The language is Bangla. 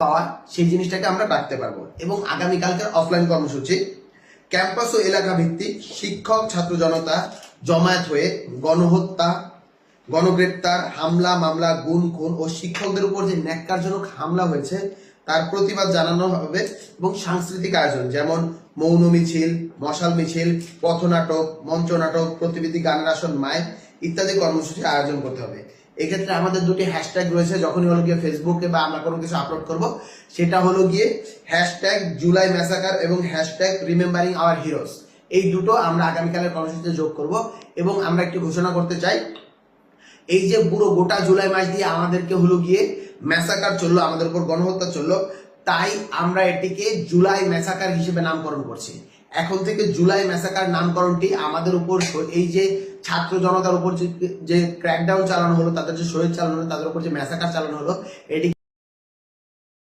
পাওয়া সেই জিনিসটাকে আমরা রাখতে পারবো। এবং আগামীকালকের অফলাইন কর্মসূচি ক্যাম্পাস ও এলাকা ভিত্তিক শিক্ষক ছাত্র জনতা জমায়েত হয়ে গণহত্যা, গণগ্রেপ্তার, হামলা মামলা, গুম খুন ও শিক্ষকদের উপর যে ন্যাক্কারজনক হামলা হয়েছে তার প্রতিবাদ জানানো হবে। এবং সাংস্কৃতিক আয়োজন যেমন মৌন মিছিল, মশাল মিছিল, পথনাটক, মঞ্চনাটক, প্রতিবেদী গানের আসন, মাইক ইত্যাদি কর্মসূচি আয়োজন করতে হবে। এক্ষেত্রে আমাদের দুটি হ্যাশট্যাগ রয়েছে, যখনই হলো গিয়ে ফেসবুকে বা আমরা কোনো কিছু আপলোড করব, সেটা হলো গিয়ে হ্যাশট্যাগ জুলাই ম্যাসাকার এবং হ্যাশট্যাগ রিমেম্বারিং আওয়ার হিরোস। এই দুটো আমরা আগামীকালের কর্মসূচিতে যোগ করব। এবং আমরা একটি ঘোষণা করতে চাই, এই যে পুরো গোটা জুলাই মাস দিয়ে আমাদেরকে হলো গিয়ে ম্যাসাকার চললো, আমাদের উপর গণহত্যা চললো, তাই আমরা এটিকে জুলাই ম্যাসাকার হিসেবে নামকরণ করছি। এখন থেকে জুলাই ম্যাসাকার নামকরণটি আমাদের উপর, এই যে ছাত্র জনতার উপর যে ক্র্যাকডাউন চালানো হলো, তাদের যে শহীদ চালানো হলো, তাদের উপর যে ম্যাসাকার চালানো হলো, এটি